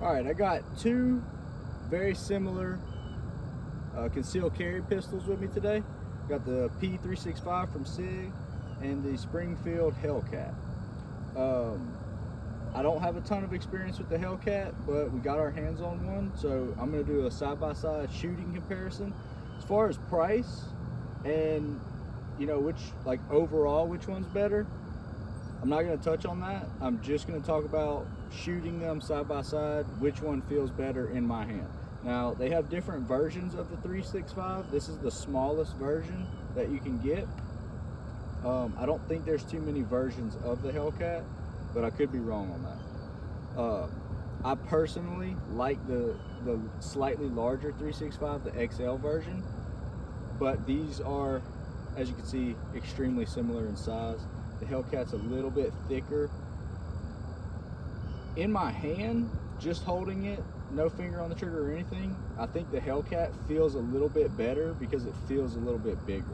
All right, I got two very similar concealed carry pistols with me today. Got the P365 from SIG and the Springfield HellCat. I don't have a ton of experience with the HellCat, but we got our hands on one, so I'm going to do a side-by-side shooting comparison. As far as price and overall which one's better, I'm not going to touch on that. I'm just going to talk about shooting them side by side, which one feels better in my hand. Now, they have different versions of the 365. This is the smallest version that you can get. I don't think there's too many versions of the HellCat, but I could be wrong on that. I personally like the slightly larger 365, the XL version, but these are, as you can see, extremely similar in size. The HellCat's a little bit thicker. In my hand, just holding it, no finger on the trigger or anything, I think the HellCat feels a little bit better because it feels a little bit bigger.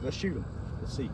Let's shoot them. Let's see.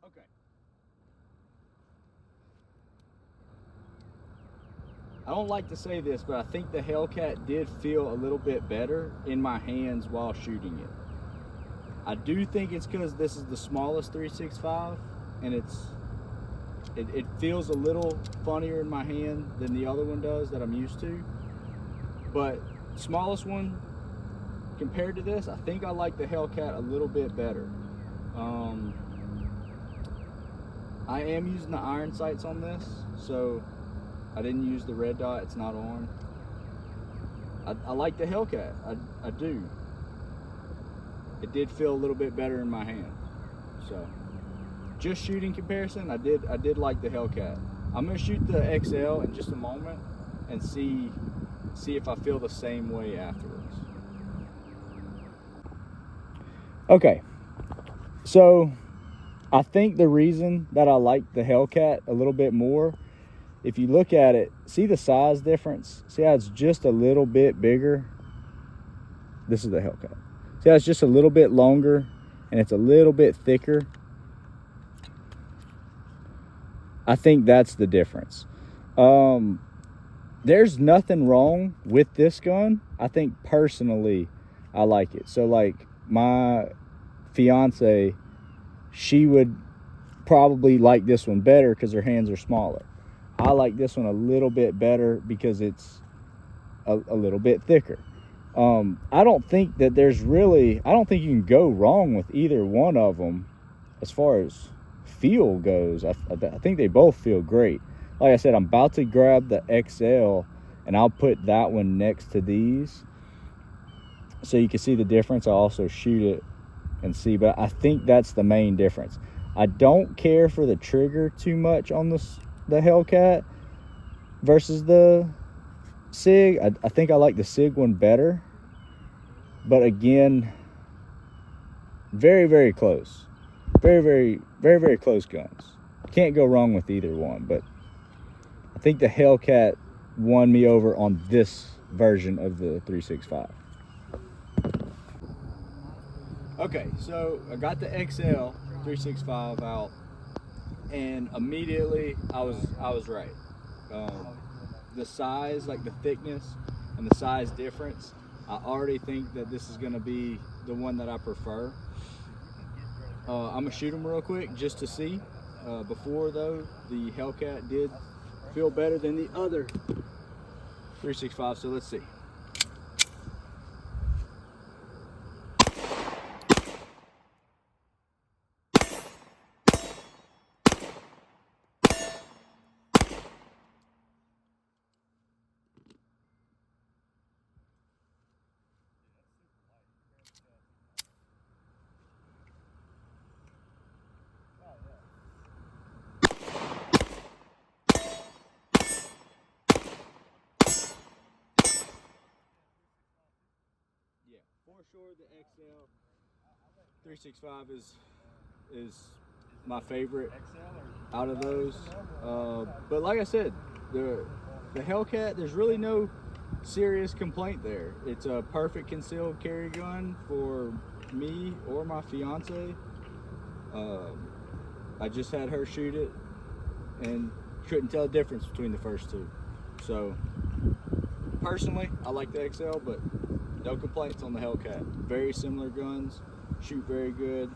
Okay. I don't like to say this, but I think the HellCat did feel a little bit better in my hands while shooting it. I do think it's because this is the smallest 365, and it feels a little funnier in my hand than the other one does that I'm used to. But smallest one compared to this, I think I like the HellCat a little bit better. I am using the iron sights on this, so I didn't use the red dot, it's not on. I like the HellCat, I do. It did feel a little bit better in my hand. So, just shooting comparison, I did like the HellCat. I'm gonna shoot the XL in just a moment and see if I feel the same way afterwards. Okay, so I think the reason that I like the HellCat a little bit more, if you look at it, see the size difference? See how it's just a little bit bigger? This is the HellCat. See how it's just a little bit longer and it's a little bit thicker? I think that's the difference. There's nothing wrong with this gun. I think personally, I like it. So like my fiance, she would probably like this one better because her hands are smaller. I like this one a little bit better because it's a little bit thicker. I don't think that I don't think you can go wrong with either one of them as far as feel goes. I think they both feel great. Like I said, I'm about to grab the XL and I'll put that one next to these so you can see the difference. I'll also shoot it and see, but I think that's the main difference. I don't care for the trigger too much on the HellCat versus the SIG. I think I like the SIG one better, but again, very, very close. Very, very, very, very close guns. Can't go wrong with either one, but I think the HellCat won me over on this version of the 365. Okay, so I got the XL 365 out, and immediately I was right. The size, like the thickness and the size difference, I already think that this is gonna be the one that I prefer. I'm gonna shoot them real quick just to see. Before though, the HellCat did feel better than the other 365, so let's see. for sure the XL 365 is my favorite out of those. But like I said, the HellCat, there's really no serious complaint there. It's a perfect concealed carry gun for me or my fiance. I just had her shoot it and couldn't tell the difference between the first two. So personally, I like the XL, but no complaints on the HellCat. Very similar guns, shoot very good.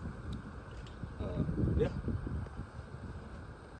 Yeah.